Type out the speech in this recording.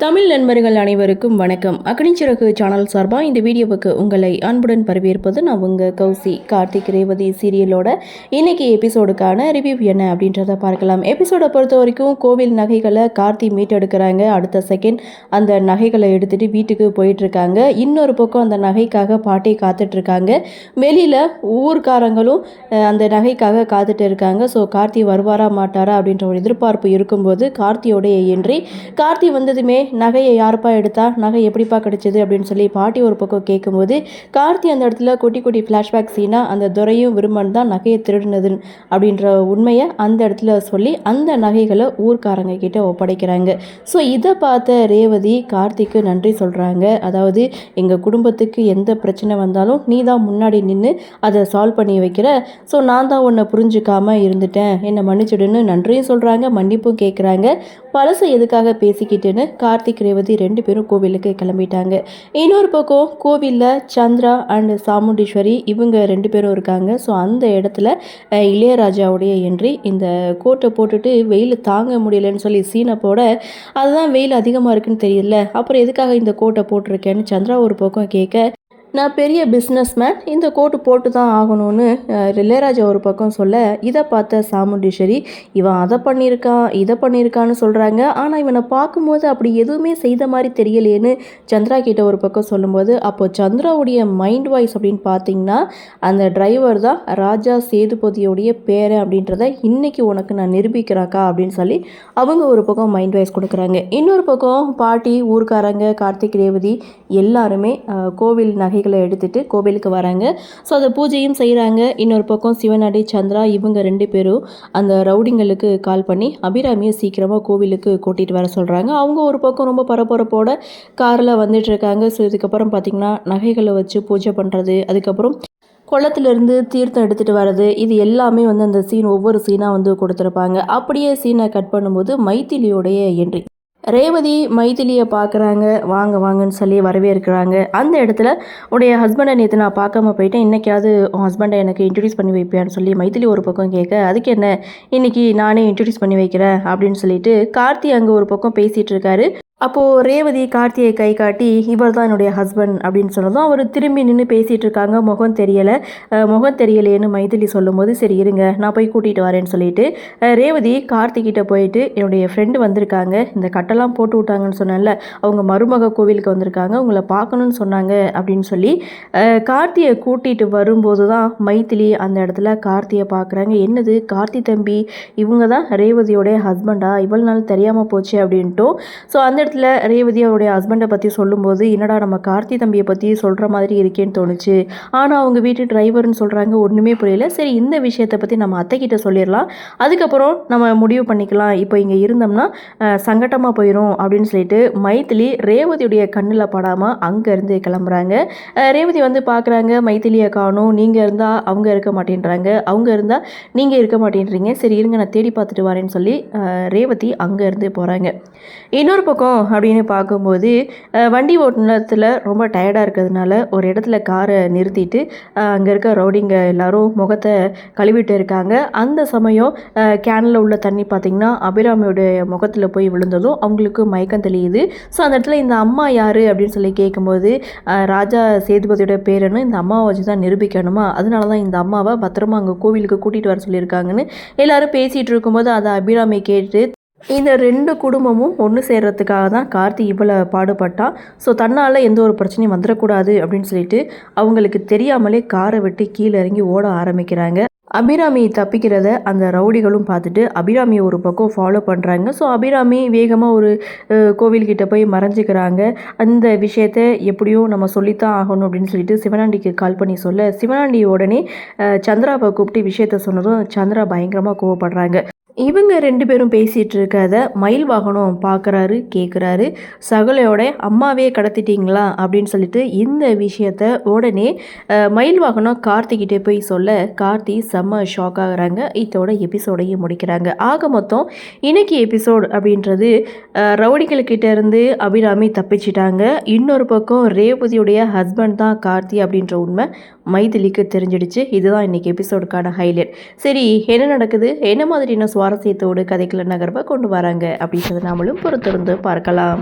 தமிழ் நண்பர்கள் அனைவருக்கும் வணக்கம். அக்னிச்சிறகு சேனல் சார்பாக இந்த வீடியோவுக்கு உங்களை அன்புடன் வரவேற்பது நான் உங்கள் கௌசி. கார்த்திக் ரேவதி சீரியலோட இன்னைக்கு எபிசோடுக்கான ரிவ்யூ என்ன அப்படின்றத பார்க்கலாம். எபிசோடை பொறுத்த வரைக்கும் கோவில் நகைகளை கார்த்தி மீட்டெடுக்கிறாங்க. அடுத்த செகண்ட் அந்த நகைகளை எடுத்துகிட்டு வீட்டுக்கு போயிட்டுருக்காங்க. இன்னொரு பக்கம் அந்த நகைக்காக பாட்டி காத்துட்ருக்காங்க. வெளியில் ஊர்க்காரங்களும் அந்த நகைக்காக காத்துட்டு இருக்காங்க. ஸோ கார்த்தி வருவாரா மாட்டாரா அப்படின்ற ஒரு எதிர்பார்ப்பு இருக்கும்போது கார்த்தியோடைய என்ட்ரி. கார்த்தி வந்ததுமே நகையை யாருப்பா எடுத்தா, நகை எப்படிப்பா கிடைச்சது அப்படின்னு சொல்லி பாட்டி ஒரு பக்கம் கேட்கும்போது கார்த்தி அந்த இடத்துல குட்டி குட்டி ஃப்ளாஷ்பேக் சீனாக அந்த துரையும் விரும்பன் தான் நகையை திருடினது அப்படின்ற உண்மையை அந்த இடத்துல சொல்லி அந்த நகைகளை ஊர்க்காரங்க கிட்ட ஒப்படைக்கிறாங்க. ஸோ இதை பார்த்த ரேவதி கார்த்திக்கு நன்றி சொல்கிறாங்க. அதாவது எங்கள் குடும்பத்துக்கு எந்த பிரச்சனை வந்தாலும் நீ தான் முன்னாடி நின்று அதை சால்வ் பண்ணி வைக்கிற. ஸோ நான் தான் உன்னை புரிஞ்சுக்காமல் இருந்துட்டேன், என்னை மன்னிச்சுடுன்னு நன்றியும் சொல்கிறாங்க, மன்னிப்பும் கேட்குறாங்க. பழசை எதுக்காக பேசிக்கிட்டுன்னு கார்த்திக் ரேவதி ரெண்டு பேரும் கோவிலுக்கு கிளம்பிட்டாங்க. இன்னொரு பக்கம் கோவிலில் சந்திரா அண்ட் சாமுண்டீஸ்வரி இவங்க ரெண்டு பேரும் இருக்காங்க. ஸோ அந்த இடத்துல இளையராஜாவுடைய என்ட்ரி. இந்த கோட்டை போட்டுட்டு வெயில் தாங்க முடியலன்னு சொல்லி சீனை போட, அதுதான் வெயில் அதிகமாக இருக்குன்னு தெரியல, அப்புறம் எதுக்காக இந்த கோட்டை போட்டிருக்கேன்னு சந்திரா ஒரு பக்கம் கேட்க, நான் பெரிய பிஸ்னஸ் மேன், இந்த கோட்டு போட்டு தான் ஆகணும்னு இளையராஜா ஒரு பக்கம் சொல்ல, இதை பார்த்த சாமுண்டீஸ்வரி இவன் அதை பண்ணியிருக்கான் இதை பண்ணியிருக்கான்னு சொல்கிறாங்க. ஆனால் இவனை பார்க்கும்போது அப்படி எதுவுமே செய்த மாதிரி தெரியலேன்னு சந்திரா கிட்ட ஒரு பக்கம் சொல்லும்போது, அப்போ சந்திராவுடைய மைண்ட் வாய்ஸ் அப்படின்னு பார்த்தீங்கன்னா அந்த டிரைவர் தான் ராஜா சேதுபதியோடைய பேரை அப்படின்றத இன்னைக்கு உனக்கு நான் நிரூபிக்கிறாக்கா அப்படின்னு சொல்லி அவங்க ஒரு பக்கம் மைண்ட் வாய்ஸ் கொடுக்குறாங்க. இன்னொரு பக்கம் பாட்டி ஊர்க்காரங்க கார்த்திக் ரேவதி எல்லாருமே கோவில் நகை எடுத்துட்டு கோவிலுக்கு வராங்க. ஸோ அதை பூஜையும் செய்கிறாங்க. இன்னொரு பக்கம் சிவனாடி சந்திரா இவங்க ரெண்டு பேரும் அந்த ரவுடிங்களுக்கு கால் பண்ணி அபிராமியை சீக்கிரமாக கோவிலுக்கு கூட்டிகிட்டு வர சொல்கிறாங்க. அவங்க ஒரு பக்கம் ரொம்ப பரபரப்போட காரில் வந்துட்டு இருக்காங்க. ஸோ இதுக்கப்புறம் பார்த்திங்கன்னா நகைகளை வச்சு பூஜை பண்ணுறது, அதுக்கப்புறம் குளத்திலிருந்து தீர்த்தம் எடுத்துகிட்டு வர்றது, இது எல்லாமே அந்த சீன் ஒவ்வொரு சீனாக கொடுத்துருப்பாங்க. அப்படியே சீனை கட் பண்ணும்போது மைத்திலியோடைய என்ட்ரி. ரேவதி மைதிலியை பார்க்குறாங்க. வாங்க வாங்கன்னு சொல்லி வரவேற்கிறாங்க. அந்த இடத்துல உடைய ஹஸ்பண்டை நேற்று நான் பார்க்காம போயிட்டேன், இன்றைக்காவது உன் ஹஸ்பண்டை எனக்கு இன்ட்ரடியூஸ் பண்ணி வைப்பியான்னு சொல்லி மைதிலி ஒரு பக்கம் கேட்க, அதுக்கு என்ன இன்றைக்கி நானே இன்ட்ரடியூஸ் பண்ணி வைக்கிறேன் அப்படின்னு சொல்லிட்டு கார்த்தி அங்கே ஒரு பக்கம் பேசிகிட்டு இருக்காரு. அப்போது ரேவதி கார்த்தியை கை காட்டி இவர் தான் என்னுடைய ஹஸ்பண்ட் அப்படின்னு சொன்னதும் அவர் திரும்பி நின்று பேசிகிட்டு இருக்காங்க. முகம் தெரியலேன்னு மைதிலி சொல்லும்போது, சரி இருங்க நான் போய் கூட்டிகிட்டு வரேன்னு சொல்லிட்டு ரேவதி கார்த்திகிட்ட போயிட்டு, என்னுடைய ஃப்ரெண்டு வந்திருக்காங்க, இந்த கட்டெல்லாம் போட்டு விட்டாங்கன்னு சொன்னேன்ல, அவங்க மருமக கோவிலுக்கு வந்திருக்காங்க, உங்களை பார்க்கணுன்னு சொன்னாங்க அப்படின்னு சொல்லி கார்த்தியை கூட்டிகிட்டு வரும்போது தான் மைதிலி அந்த இடத்துல கார்த்தியை பார்க்குறாங்க. என்னது கார்த்தி தம்பி, இவங்க தான் ரேவதியோடைய ஹஸ்பண்டா, இவ்வளோ நாள் தெரியாமல் போச்சு அப்படின்ட்டும். ஸோ அந்த இடத்துல ரேவதி அவருடைய ஹஸ்பண்டை பற்றி சொல்லும்போது, என்னடா நம்ம கார்த்தி தம்பியை பற்றி சொல்கிற மாதிரி இருக்கேன்னு தோணுச்சு, ஆனால் அவங்க வீட்டு டிரைவர்னு சொல்கிறாங்க, ஒன்றுமே புரியல. சரி இந்த விஷயத்தை பற்றி நம்ம அத்தைக்கிட்ட சொல்லிடலாம், அதுக்கப்புறம் நம்ம முடிவு பண்ணிக்கலாம், இப்போ இங்கே இருந்தோம்னா சங்கட்டமாக போயிடும் அப்படின்னு சொல்லிட்டு மைதிலி ரேவதியுடைய கண்ணில் படாமல் அங்கேருந்து கிளம்புறாங்க. ரேவதி பார்க்குறாங்க, மைதிலியை காணும், நீங்கள் இருந்தால் அவங்க இருக்க மாட்டேன்றாங்க, அவங்க இருந்தால் நீங்கள் இருக்க மாட்டேன்றீங்க, சரி இருங்க நான் தேடி பார்த்துட்டு வரேன்னு சொல்லி ரேவதி அங்கேருந்து போகிறாங்க. இன்னொரு பக்கம் அப்படின்னு பார்க்கும்போது வண்டி ஓட்டுனத்தில் ரொம்ப டயர்டாக இருக்கிறதுனால ஒரு இடத்துல காரை நிறுத்திட்டு அங்கே இருக்க ரவுடிங்க எல்லாரும் முகத்தை கழுவிட்டு இருக்காங்க. அந்த சமயம் கேனில் உள்ள தண்ணி பார்த்திங்கன்னா அபிராமியோடைய முகத்தில் போய் விழுந்ததும் அவங்களுக்கு மயக்கம் தெளியுது. ஸோ அந்த இடத்துல இந்த அம்மா யார் அப்படின்னு சொல்லி கேட்கும்போது, ராஜா சேதுபதியோட பேருன்னு இந்த அம்மாவை வச்சு தான் நிரூபிக்கணுமா, அதனால தான் இந்த அம்மாவை பத்திரமா அங்கே கோவிலுக்கு கூட்டிகிட்டு வர சொல்லியிருக்காங்கன்னு எல்லாரும் பேசிகிட்டு இருக்கும்போது அதை அபிராமி கேட்டு, இந்த ரெண்டு குடும்பமும் ஒன்று சேர்றதுக்காக தான் கார்த்தி இவ்வளோ பாடுபட்டான். ஸோ தன்னால் எந்த ஒரு பிரச்சனையும் வந்துடக்கூடாது அப்படின்னு சொல்லிட்டு அவங்களுக்கு தெரியாமலே காரை விட்டு கீழே இறங்கி ஓட ஆரம்பிக்கிறாங்க. அபிராமி தப்பிக்கிறத அந்த ரவுடிகளும் பார்த்துட்டு அபிராமியை ஒரு பக்கம் ஃபாலோ பண்ணுறாங்க. ஸோ அபிராமி வேகமாக ஒரு கோவில்கிட்ட போய் மறைஞ்சிக்கிறாங்க. அந்த விஷயத்தை எப்படியும் நம்ம சொல்லித்தான் ஆகணும் அப்படின்னு சொல்லிட்டு சிவனாண்டிக்கு கால் பண்ணி சொல்ல, சிவனாண்டி உடனே சந்திராவை கூப்பிட்டு விஷயத்த சொன்னதும் சந்திரா பயங்கரமாக கோவப்படுறாங்க. இவங்க ரெண்டு பேரும் பேசிகிட்டு இருக்கிறத மயில் வாகனம் பார்க்குறாரு, கேட்குறாரு. சகலையோட அம்மாவே கடத்திட்டீங்களா அப்படின்னு சொல்லிட்டு இந்த விஷயத்த உடனே மயில் வாகனம் கார்த்திகிட்டே போய் சொல்ல, கார்த்தி செம்ம ஷாக் ஆகுறாங்க. இதோட எபிசோடையும் முடிக்கிறாங்க. ஆக மொத்தம் இன்னைக்கு எபிசோடு அப்படின்றது ரவுடிகள்கிட்ட இருந்து அபிராமி தப்பிச்சிட்டாங்க. இன்னொரு பக்கம் ரேவதியுடைய ஹஸ்பண்ட் தான் கார்த்தி அப்படின்ற உண்மை மைதிலிக்கு தெரிஞ்சிடுச்சு. இதுதான் இன்றைக்கி எபிசோடுக்கான ஹைலைட். சரி என்ன நடக்குது, என்ன மாதிரியான சுவாரஸ்யத்தோடு கதைக்குள்ள நகர்வை கொண்டு வராங்க அப்படின்றத நாமளும் பொறுத்திருந்து பார்க்கலாம்.